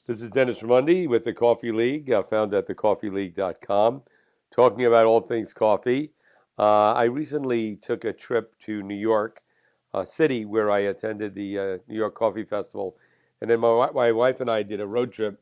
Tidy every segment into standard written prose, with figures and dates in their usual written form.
This is Dennis Raimondi with the Coffee League, found at thecoffeeleague.com, talking about all things coffee. I recently took a trip to New York City where I attended the New York Coffee Festival. And then my wife and I did a road trip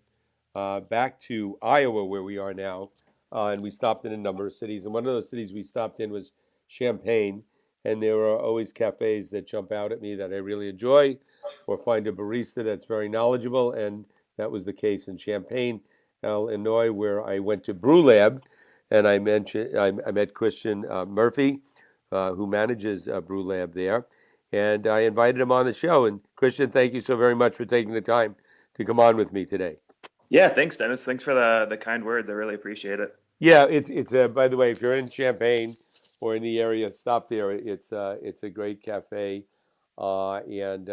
back to Iowa, where we are now. And we stopped in a number of cities. And one of those cities we stopped in was Champaign. And there are always cafes that jump out at me that I really enjoy, or find a barista that's very knowledgeable. And that was the case in Champaign, Illinois, where I went to Brewlab, and I met Christian Murphy, who manages Brewlab there, and I invited him on the show. And Christian, thank you so very much for taking the time to come on with me today. Yeah, thanks, Dennis. Thanks for the kind words. I really appreciate it. Yeah, it's by the way, if you're in Champaign or in the area, stop there. It's a great cafe, and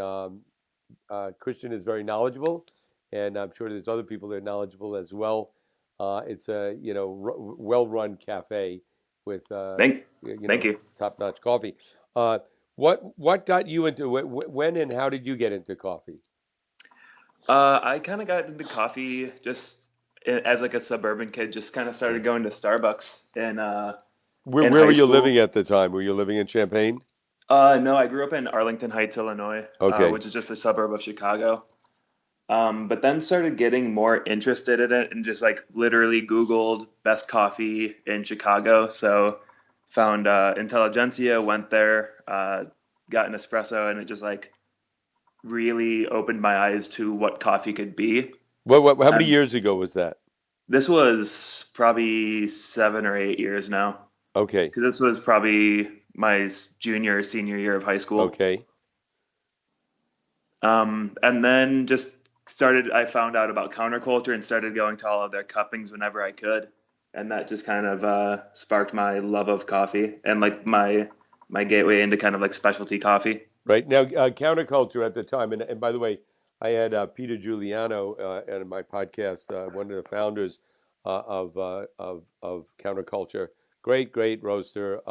Christian is very knowledgeable, and I'm sure there's other people that are knowledgeable as well. It's a well-run cafe with Thank, thank you. top-notch coffee. Uh, what got you into when and how did you get into coffee? I kind of got into coffee just as like a suburban kid. Just kind of started going to Starbucks in Where high were you living school. at the time? Were you living in Champaign? No, I grew up in Arlington Heights, Illinois, Okay. which is just a suburb of Chicago. But then started getting more interested in it and just like literally Googled best coffee in Chicago. So found Intelligentsia, went there, got an espresso, and it just like really opened my eyes to what coffee could be. How many And years ago was that? this was probably 7 or 8 years now, Okay. because this was probably my junior or senior year of high school. Okay. And then just I found out about counterculture and started going to all of their cuppings whenever I could. And that just kind of sparked my love of coffee and like my gateway into kind of like specialty coffee. Right now, counterculture at the time, and by the way, I had Peter Giuliano in my podcast, one of the founders of counterculture. Great roaster.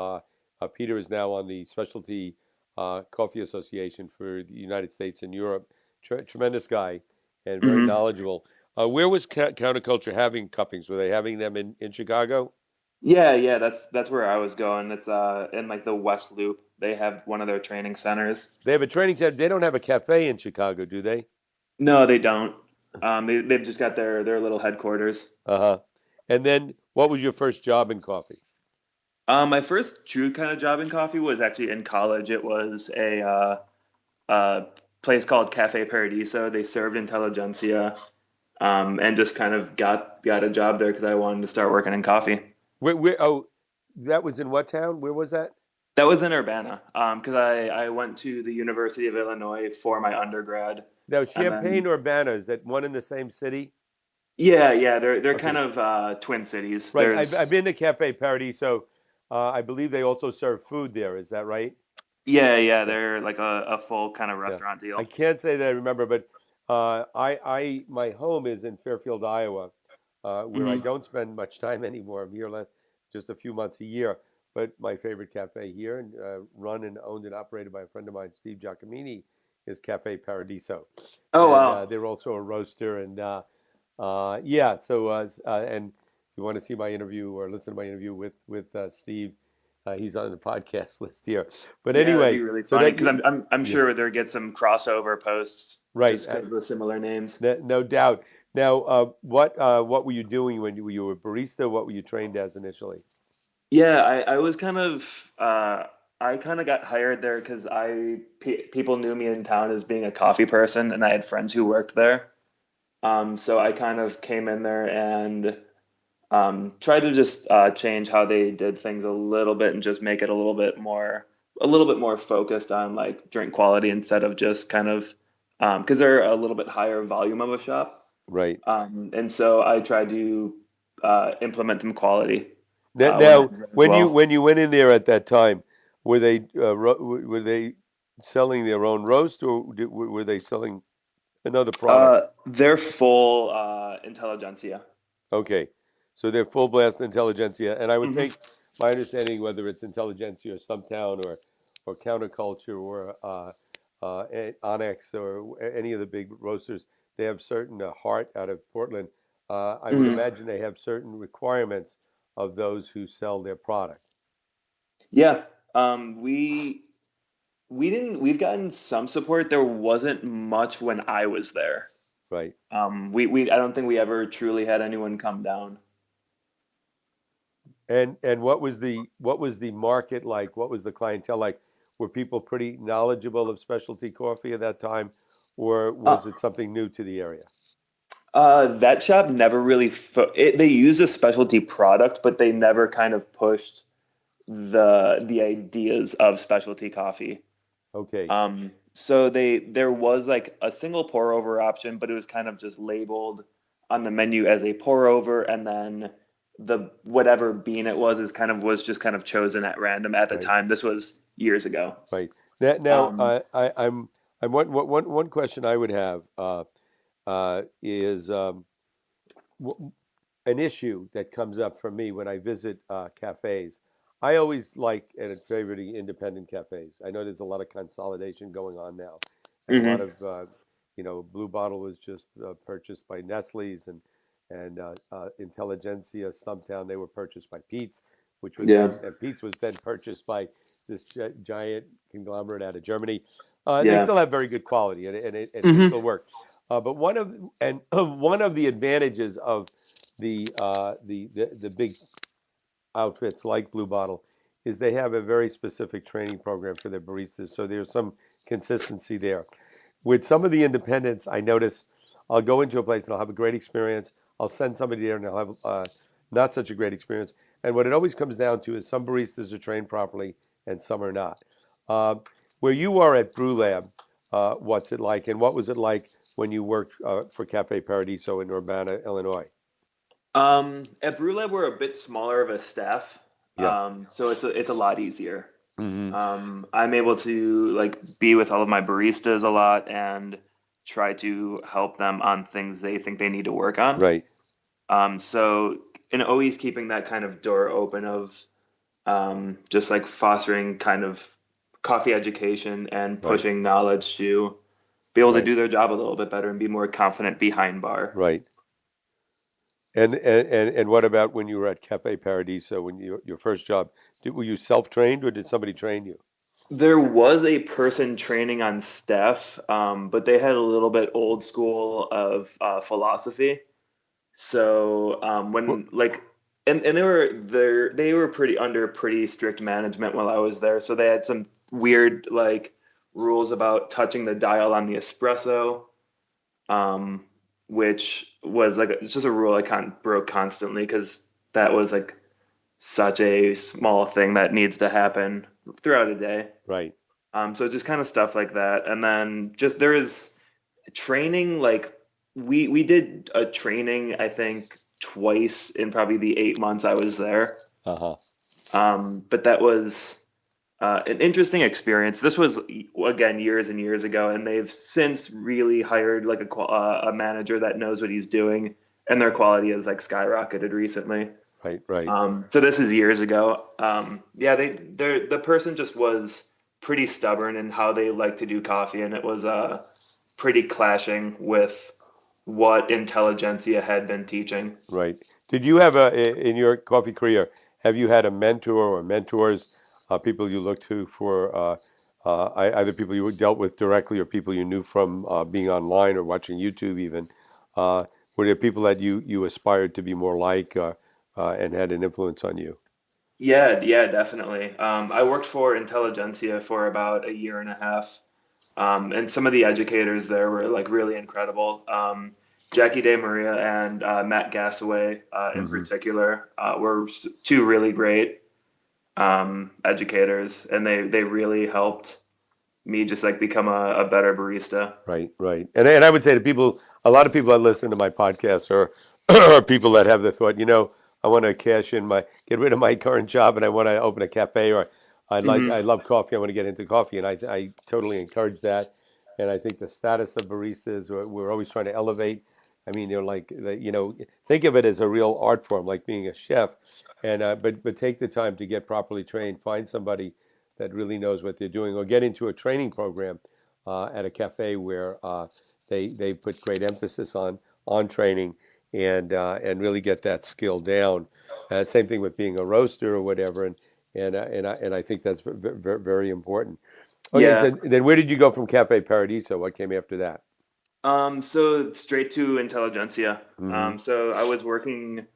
Peter is now on the Specialty Coffee Association for the United States and Europe. Tremendous guy and very hmm knowledgeable. Where was counterculture having cuppings? Were they having them in Chicago? Yeah, that's where I was going. It's in like the West Loop. They have one of their training centers. They have a training center. They don't have a cafe in Chicago, do they? No, they don't. They've just got their little headquarters. Uh-huh. And then what was your first job in coffee? My first true kind of job in coffee was actually in college. It was a place called Cafe Paradiso. They served intelligentsia, and just kind of got a job there because I wanted to start working in coffee. Oh, that was in what town? Where was that? That was in Urbana, because I went to the University of Illinois for my undergrad, Now, and Champaign then or Urbana, is that one in the same city? yeah, they're kind Okay. of twin cities. Right. I've There's been to Cafe Paradiso. I believe they also serve food there. Is that right? yeah, Yeah. they're like a full kind of Yeah. restaurant I deal. can't say that I remember, but my home is in Fairfield, Iowa, where I hmm don't spend much time anymore. I'm here just a few months a year. But my favorite cafe here, and run and owned and operated by a friend of mine, Steve Giacomini, is Cafe Paradiso, Oh and wow. they're also a roaster. And yeah, so and if you want to see my interview or listen to my interview with Steve, he's on the podcast list here. But Yeah, that'd be anyway, really so funny that because I'm yeah, sure there get some crossover posts right. just because of the similar names. No doubt. Now, what were you doing when you were a barista? What were you trained as initially? Yeah, I was kind of I kind of got hired there because people knew me in town as being a coffee person, and I had friends who worked there. So I kind of came in there and tried to just change how they did things a little bit and just make it a little bit more focused on like drink quality instead of just kind of because they're a little bit higher volume of a shop. Right. And so I tried to implement some quality when I Now, was there as well. when you went in there at that time, were they selling their own roast, or were they selling another product? They're full intelligentsia. Okay, so they're full blast intelligentsia, and I would hmm think my understanding, whether it's intelligentsia or Stumptown or counterculture or Onyx or any of the big roasters, they have certain Hart out of Portland. I would Mhm. imagine they have certain requirements of those who sell their product, Yeah. We didn't. We've gotten some support. There wasn't much when I was there. right? We I don't think we ever truly had anyone come down. And what was the market like? What was the clientele like? Were people pretty knowledgeable of specialty coffee at that time, or Uh, was it something new to the area? that shop never really they use a specialty product, but they never kind of pushed the ideas of specialty coffee. Okay, So there was like a single pour over option, but it was kind of just labeled on the menu as a pour over, and then the whatever bean it was just kind of chosen at random at the right, time. This was years ago. right. Now, Um, I'm one question I would have is an issue that comes up for me when I visit cafes. I always like and favor the independent cafes. I know there's a lot of consolidation going on now, and a lot mhm. of Blue Bottle was just purchased by Nestle's, and Intelligentsia Stumptown, they were purchased by Pete's, which was Yeah, then and Pete's was then purchased by this giant conglomerate out of Germany. They yeah. still have very good quality, and they Hmm. still work. But one of the advantages of the big outfits like Blue Bottle is they have a very specific training program for their baristas, so there's some consistency there. With some of the independents, I notice I'll go into a place and I'll have a great experience. I'll send somebody there and they'll have not such a great experience. And what it always comes down to is some baristas are trained properly and some are not. Uh, where you are at Brewlab, what's it like, and what was it like when you worked for Cafe Paradiso in Urbana, Illinois? At Brewlab, we're a bit smaller of a staff, Yeah. so it's a lot easier. Hmm. I'm able to like be with all of my baristas a lot and try to help them on things they think they need to work on. Right. So and always keeping that kind of door open of just like fostering kind of coffee education and Right. pushing knowledge to be able to Right. do their job a little bit better and be more confident behind bar. Right. And what about when you were at Cafe Paradiso, when your first job? Were you self-trained or did somebody train you? There was a person training on staff, but they had a little bit old school of philosophy. So What? when like and they were pretty under pretty strict management while I was there. So they had some weird like rules about touching the dial on the espresso, um, which was like it's just a rule I broke constantly because that was like such a small thing that needs to happen throughout a day. Right. So just kind of stuff like that, and then just there is training. Like we did a training, I think twice in probably the 8 months I was there. Uh-huh. But that was an interesting experience. This was again years and years ago, and they've since really hired like a manager that knows what he's doing, and their quality has like skyrocketed recently. Right. Right. So this is years ago. Yeah, the person just was pretty stubborn in how they like to do coffee, and it was pretty clashing with what intelligentsia had been teaching. Right. Did you have in your coffee career, have you had a mentor or mentors, people you looked to for either people you dealt with directly or people you knew from being online or watching YouTube even? Uh, were there people that you aspired to be more like and had an influence on you? Yeah, yeah, definitely. I worked for Intelligentsia for about a year and a half, and some of the educators there were like really incredible. Jackie De Maria and Matt Gassaway, in Hmm. particular, were two really great educators, and they really helped me just like become a better barista. Right, right. And I would say to people, a lot of people that listen to my podcast are, are people that have the thought, I want to get rid of my current job and I want to open a cafe or I Hmm. love coffee. I want to get into coffee. And I totally encourage that. And I think the status of baristas, we're always trying to elevate. I mean, you're like, think of it as a real art form, like being a chef. But take the time to get properly trained. Find somebody that really knows what they're doing, or get into a training program at a cafe where they put great emphasis on training and really get that skill down. Same thing with being a roaster or whatever, and I think that's very important. Okay, Yeah. so then where did you go from Cafe Paradiso? What came after that? So straight to intelligentsia. Hmm. So I was working,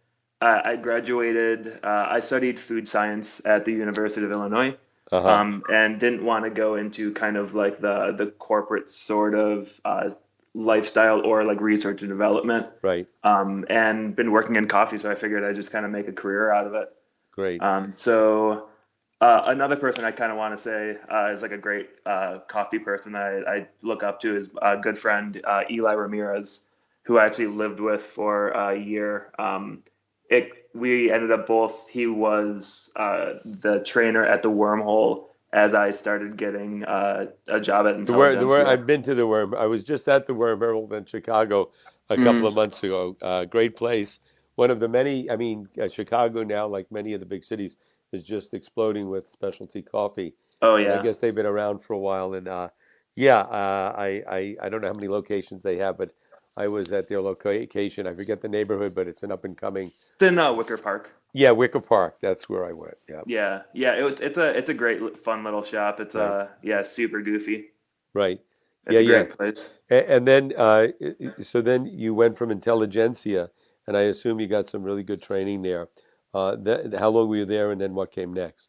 I graduated, I studied food science at the University of Illinois, Uh-huh. and didn't want to go into kind of like the corporate sort of lifestyle or like research and development. Right. And been working in coffee, so I figured I'd just kind of make a career out of it. Great. Another person I kind of want to say is like a great coffee person that I look up to is a good friend, Eli Ramirez, who I actually lived with for a year. We ended up both, he was the trainer at the Wormhole as I started getting a job at The worm. Intelligentsia. I've been to the worm. I was just at the worm Herald in Chicago a couple of Mhm. months ago. Great place. One of the many. I mean, Chicago now, like many of the big cities, is just exploding with specialty coffee, Oh, and I yeah. guess they've been around for a while. And yeah, I don't know how many locations they have, but I was at their location. I forget the neighborhood, but it's an up and coming. It's in Wicker Park. Yeah, Wicker Park. That's where I went. Yeah. Yeah, yeah. It's a great fun little shop. It's Right. yeah, super goofy. Right. Yeah. It's a Yeah. great place. And then, so then you went from intelligentsia, and I assume you got some really good training there. How long were you there, and then what came next?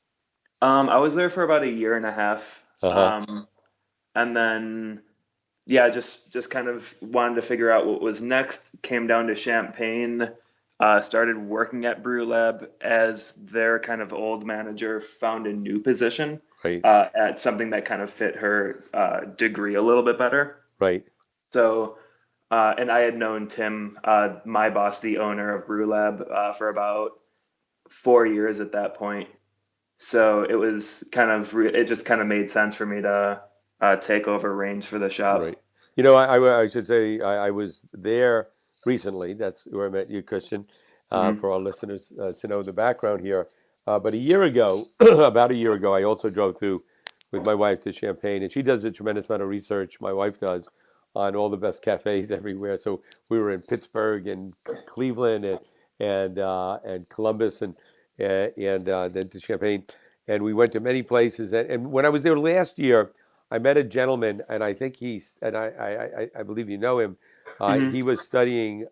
I was there for about a year and a half. Uh-huh. And then yeah, just kind of wanted to figure out what was next. Came down to Champaign, started working at Brewlab as their kind of old manager found a new position Right. at something that kind of fit her degree a little bit better. Right. So, and I had known Tim, my boss, the owner of Brewlab, for about 4 years at that point. So it was kind of it just kind of made sense for me to take over reins for the shop. Right. You know, I should say I was there recently. That's where I met you, Christian, Hmm. for our listeners to know the background here. But a year ago, about a year ago, I also drove through with my wife to Champaign, and she does a tremendous amount of research. My wife does on all the best cafes everywhere. So we were in Pittsburgh and Cleveland and Columbus and then to Champaign, and we went to many places. And when I was there last year. I met a gentleman, and I think I believe you know him. He Hmm. was studying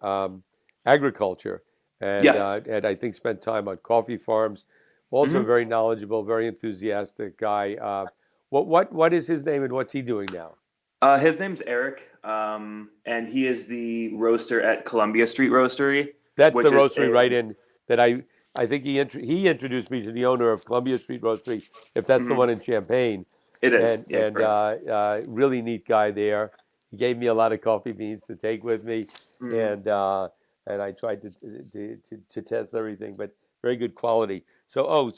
agriculture, Yeah. and I think spent time on coffee farms. Also, Hmm. very knowledgeable, very enthusiastic guy. What is his name, and what's he doing now? His name's Eric, and he is the roaster at Columbia Street Roastery, That's the which is roastery right in that I think he introduced me to the owner of Columbia Street Roastery, if that's the mhm, one in Champaign, it is. and Yeah, correct. really neat guy there. He gave me a lot of coffee beans to take with me, Mm. and uh, and I tried to test everything, but very good quality. So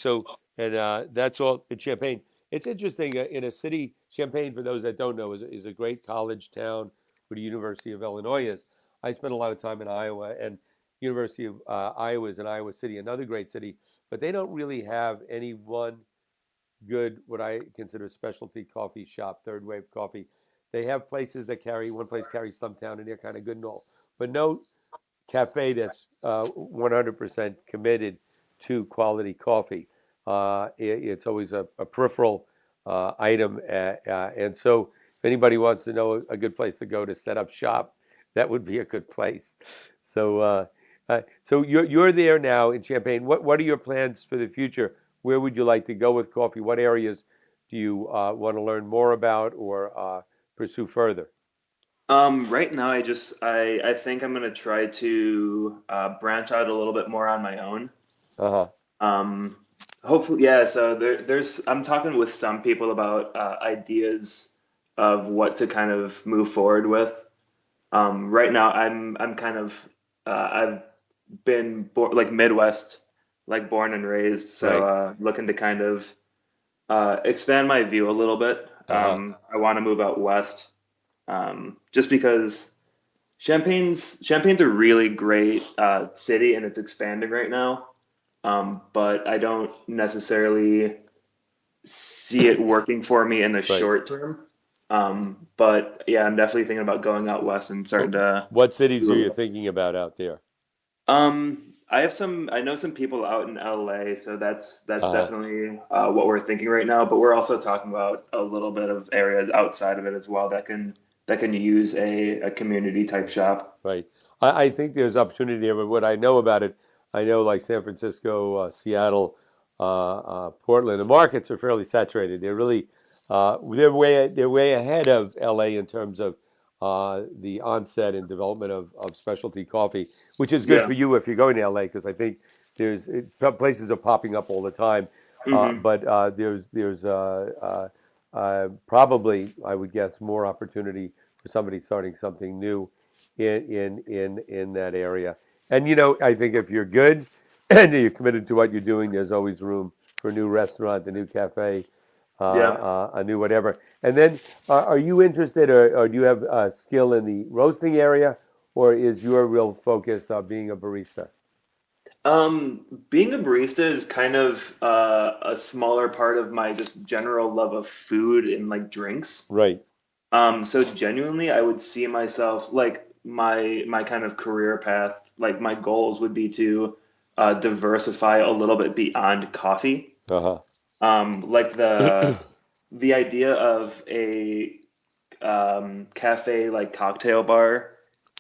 and that's all in Champaign. It's interesting in a city. Champaign, for those that don't know, is a great college town where the University of Illinois is. I spent a lot of time in Iowa, and University of Iowa is in Iowa City, another great city, but they don't really have any one good, what I consider specialty coffee shop, third wave coffee. They have places that carry, one place carries Stumptown, and they're kind of good and all, but no cafe that's 100% committed to quality coffee. It's always a peripheral item. And so, if anybody wants to know a good place to go to set up shop, that would be a good place. So you're there now in Champaign. What are your plans for the future? Where would you like to go with coffee? What areas do you want to learn more about or pursue further? Right now, I think I'm gonna try to branch out a little bit more on my own. Uh huh. Um, Hopefully, yeah. So there's I'm talking with some people about ideas of what to kind of move forward with. Right now, I'm kind of I've been like Midwest, like born and raised, so Right. looking to kind of expand my view a little bit. Uh huh. I want to move out west, just because Champagne's a really great city and it's expanding right now. But I don't necessarily see it working for me in the Right. short term. But yeah, I'm definitely thinking about going out west and What, starting to what cities do a are you little. thinking about out there? I know some people out in LA, so that's Uh, definitely what we're thinking right now. But we're also talking about a little bit of areas outside of it as well that can use a community type shop. right. I think there's opportunity there, but what I know about it, I know like San Francisco, Seattle, Portland, the markets are fairly saturated. They're really they're way ahead of LA in terms of the onset and development of specialty coffee, which is good Yeah. for you if you're going to LA because I think places are popping up all the time. Hmm. But probably I would guess more opportunity for somebody starting something new in that area. And I think if you're good and you're committed to what you're doing, there's always room for a new restaurant, a new cafe, Yeah. a new whatever. And then, are you interested, or do you have skill in the roasting area, or is your real focus being a barista? Being a barista is kind of a smaller part of my just general love of food and like drinks. Right, So genuinely, I would see myself like my kind of career path, like my goals would be to diversify a little bit beyond coffee. uh Like huh, the idea of a cafe like cocktail bar.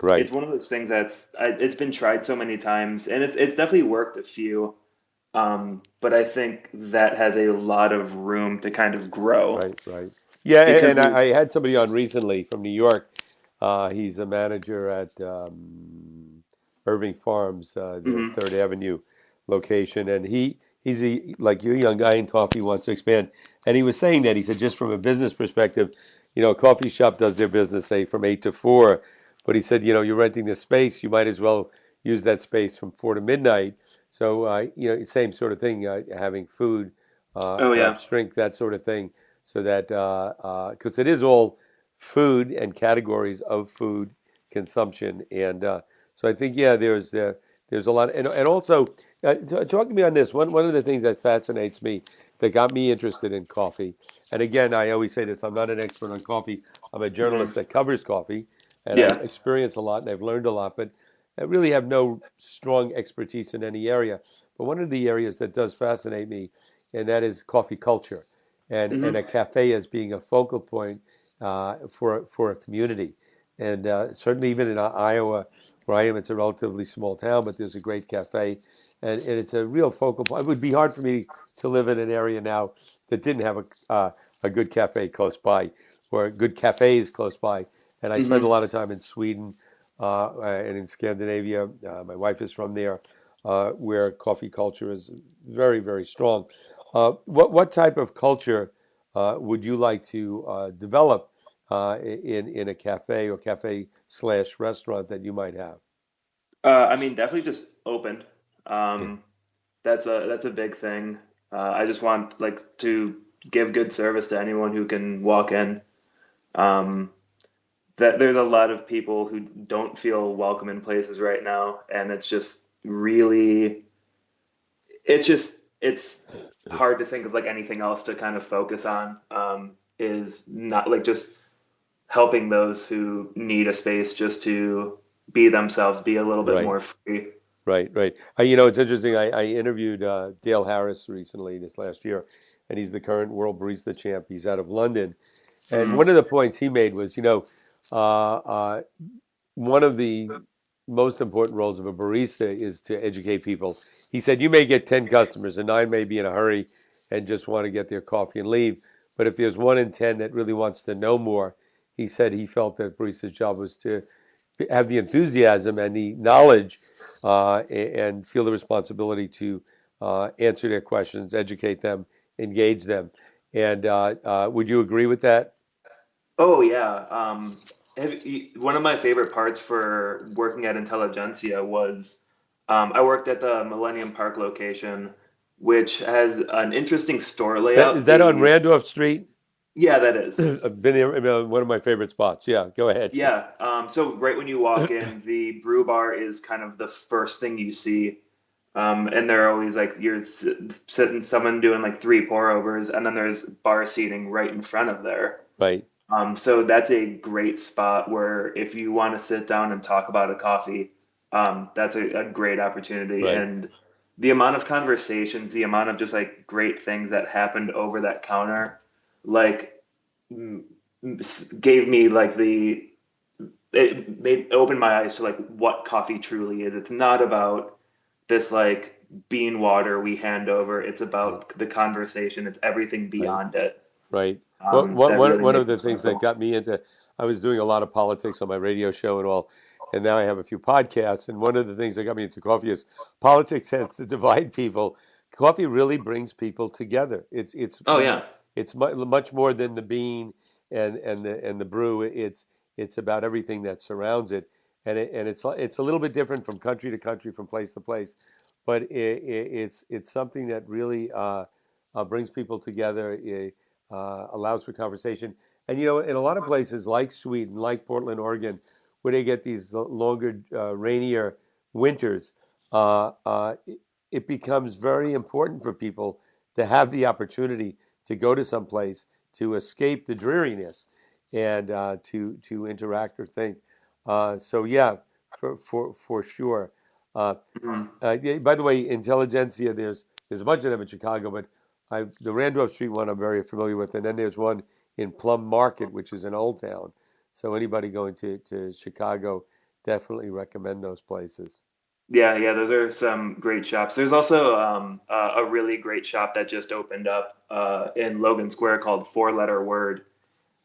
right, It's one of those things it's been tried so many times, and it's definitely worked a few. But I think that has a lot of room to kind of grow right. Yeah, because and I there's. had somebody on recently from New York. He's a manager at Irving Farms, the Mhm. Third Avenue location, and he's like you, a young guy in coffee wants to expand. And he was saying that he said just from a business perspective, a coffee shop does their business say from 8 to 4, but he said you're renting the space, you might as well use that space from 4 to midnight. So same sort of thing, having food, Oh yeah. perhaps drink, that sort of thing, so that because it is all food and categories of food consumption, and so I think there's a lot, and also talk to me on this. One of the things that fascinates me, that got me interested in coffee, and again I always say this: I'm not an expert on coffee. I'm a Hmm. journalist that covers coffee, and I've Yeah. experienced a lot and I've learned a lot, but I really have no strong expertise in any area. But one of the areas that does fascinate me, and that is coffee culture, and a Hmm. cafe as being a focal point for a community. And certainly, even in Iowa, where I am, it's a relatively small town, but there's a great cafe, and it's a real focal point. It would be hard for me to live in an area now that didn't have a good cafe close by, or good cafes close by. And I spend a Hmm. lot of time in Sweden and in Scandinavia. My wife is from there, where coffee culture is very, very strong. What type of culture would you like to develop in a cafe or cafe slash restaurant that you might have? I mean, definitely just open. Yeah. Um, that's a big thing. I just want like to give good service to anyone who can walk in. Um, that there's a lot of people who don't feel welcome in places right now, and it's hard to think of like anything else to kind of focus on. Is not like just helping those who need a space just to be themselves, be a little bit Right, more free. right. It's interesting. I interviewed Dale Harris recently this last year, and he's the current world barista champ. He's out of London, and Hmm. one of the points he made was, one of the most important roles of a barista is to educate people. He said, you may get 10 customers, and nine may be in a hurry and just want to get their coffee and leave. But if there's one in 10 that really wants to know more, he said he felt that barista's job was to have the enthusiasm and the knowledge and feel the responsibility to answer their questions, educate them, engage them. And would you agree with that? Oh yeah. One of my favorite parts for working at Intelligentsia was I worked at the Millennium Park location, which has an interesting store Is layout. that on Randolph Street? Yeah, that is. I've been here, one of my favorite spots. Yeah, go ahead. Yeah. So right when you walk in, the brew bar is kind of the first thing you see. And they're always like sitting, someone doing like three pour overs, and then there's bar seating right in front of there. Right. So that's a great spot where if you want to sit down and talk about a coffee, that's a great opportunity. Right. And the amount of conversations, the amount of just like great things that happened over that counter, like m- gave me like it opened my eyes to like what coffee truly is. It's not about this like bean water we hand over. It's Right. about the conversation. It's everything Right. beyond it, Right. Well, that really one of makes the it things that special. got me into, I was doing a lot of politics on my radio show and all, and now I have a few podcasts. And one of the things that got me into coffee is politics tends to divide people. Coffee really brings people together. Oh yeah. It's much more than the bean and the brew. It's about everything that surrounds it, and it's a little bit different from country to country, from place to place, but it's something that really brings people together. Allows for conversation. And in a lot of places like Sweden, like Portland, Oregon, where they get these longer, rainier winters, it becomes very important for people to have the opportunity to go to some place to escape the dreariness and to interact or think. So yeah, for sure. Uh, Mhm. yeah, by the way, Intelligentsia, there's a bunch of them in Chicago, but the Randolph Street one I'm very familiar with, and then there's one in Plum Market, which is in Old Town. So anybody going to Chicago, definitely recommend those places. Yeah, yeah, those are some great shops. There's also a really great shop that just opened up in Logan Square called Four Letter Word.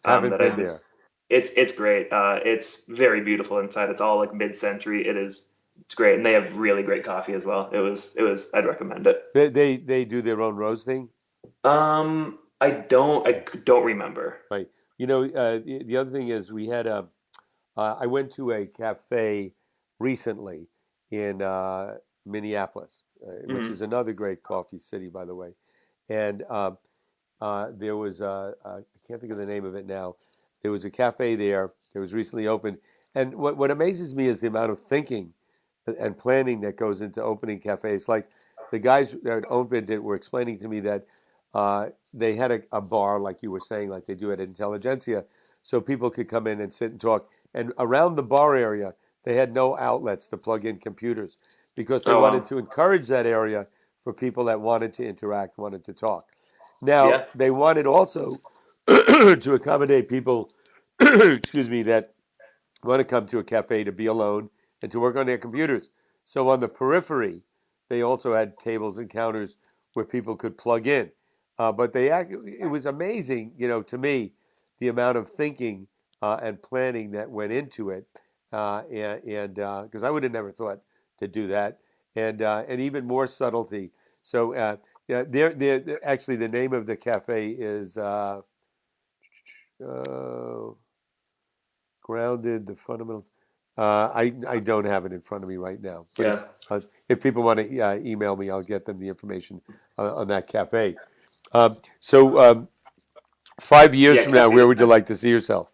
Haven't That I been there. just it's great. It's very beautiful inside. It's all like mid-century. It's great, and they have really great coffee as well. It was I'd recommend it. They do their own roasting, I don't remember. right? The other thing is I went to a cafe recently in Minneapolis, which is Hmm. another great coffee city, by the way. And there was I can't think of the name of it now. There was a cafe there that was recently opened, and what amazes me is the amount of thinking and planning that goes into opening cafes. Like the guys that opened it were explaining to me that they had a bar, like you were saying, like they do at Intelligentsia, so people could come in and sit and talk. And around the bar area, they had no outlets to plug in computers because they Oh wanted well, to encourage that area for people that wanted to interact, wanted to talk. Now, yeah, they wanted also to accommodate people, excuse me, that want to come to a cafe to be alone and to work on their computers. So on the periphery, they also had tables and counters where people could plug in. But it was amazing, to me, the amount of thinking and planning that went into it, and because I would have never thought to do that, and even more subtlety. So yeah, actually the name of the cafe is uh, grounded the fundamentals. I don't have it in front of me right now, but yeah. if people want to email me, I'll get them the information on that cafe. So 5 years Yeah, from now, where cafe. would you like to see yourself?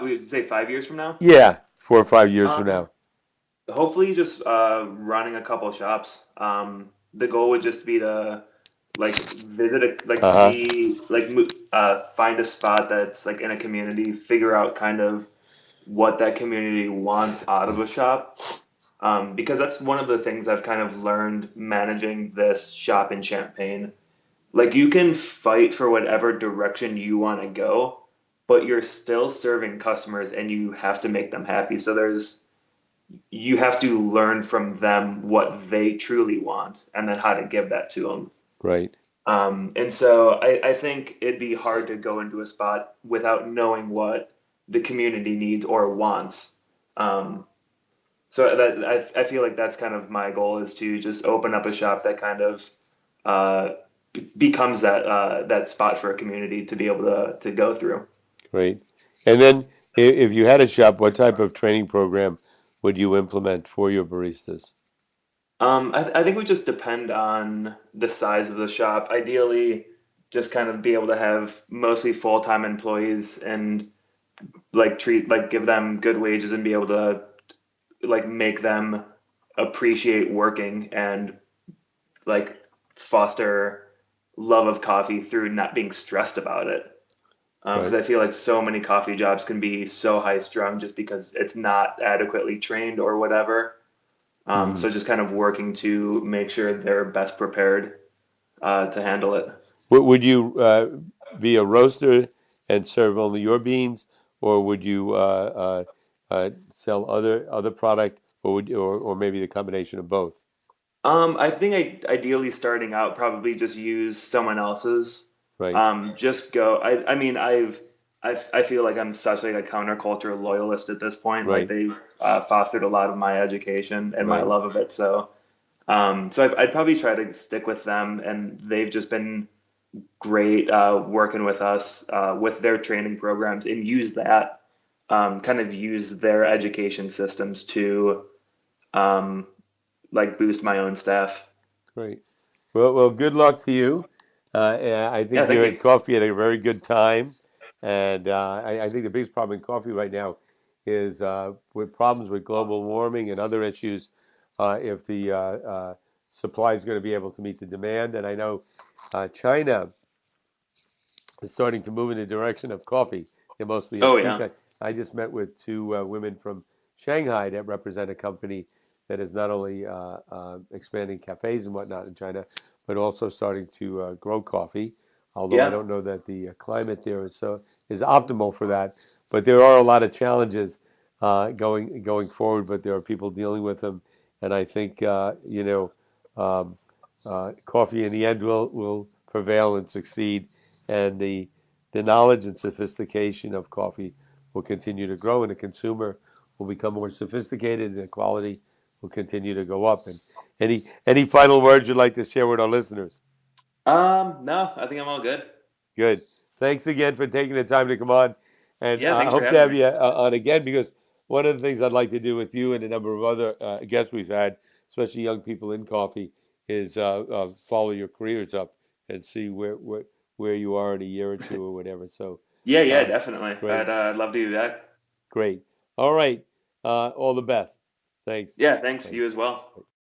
We say 5 years from now. Yeah, 4 or 5 years from Um, now. Hopefully, just running a couple shops. The goal would just be to like visit a like Uh huh. see like find a spot that's like in a community, figure out kind of what that community wants out of a shop. Because that's one of the things I've kind of learned managing this shop in Champaign. Like you can fight for whatever direction you want to go, but you're still serving customers and you have to make them happy. So you have to learn from them what they truly want and then how to give that to them. Right. And so I think it'd be hard to go into a spot without knowing what the community needs or wants. Um, so I feel like that's kind of my goal is to just open up a shop that kind of uh, becomes that spot for a community to be able to go through. Great. And then, if you had a shop, what type of training program would you implement for your baristas? I think we just depend on the size of the shop. Ideally, just kind of be able to have mostly full-time employees and give them good wages and be able to like make them appreciate working and like foster love of coffee through not being stressed about it. because Right. I feel like so many coffee jobs can be so high strung just because it's not adequately trained or whatever. Hmm. So just kind of working to make sure they're best prepared to handle it. Would you be a roaster and serve only your beans, or would you sell other product, or or maybe the combination of both? I think ideally starting out, probably just use someone else's. Right. Just go. I mean, I feel like I'm such like a counterculture loyalist at this point. Like Right. they've fostered a lot of my education and my Right. love of it. So I'd probably try to stick with them, and they've just been great working with us with their training programs, and use that kind of use their education systems to um, like boost my own staff. Great. Well, good luck to you. And I Yeah, think thank you're you. at coffee at a very good time. And I think the biggest problem in coffee right now is with problems with global warming and other issues, if the supply is going to be able to meet the demand. And I know China is starting to move in the direction of coffee. They're mostly a Oh tea yeah. country. I just met with two women from Shanghai that represent a company that is not only expanding cafes and whatnot in China, but also starting to grow coffee. Although I Yeah. don't know that the climate there is optimal for that, but there are a lot of challenges going forward. But there are people dealing with them, and I think um, coffee in the end will prevail and succeed, and the knowledge and sophistication of coffee will continue to grow, and the consumer will become more sophisticated, and the quality will continue to go up. And any final words you'd like to share with our listeners? No, I think I'm all good. Good. Thanks again for taking the time to come on, and Yeah, I thanks for hope to having have me. you on again, because one of the things I'd like to do with you and a number of other guests we've had, especially young people in coffee, is follow your careers up and see where you are in a year or two or whatever. So, Yeah, yeah, uh, definitely. great, I'd love to be back. great. All right. All the best. Thanks. Yeah, thanks. Thanks. You as well.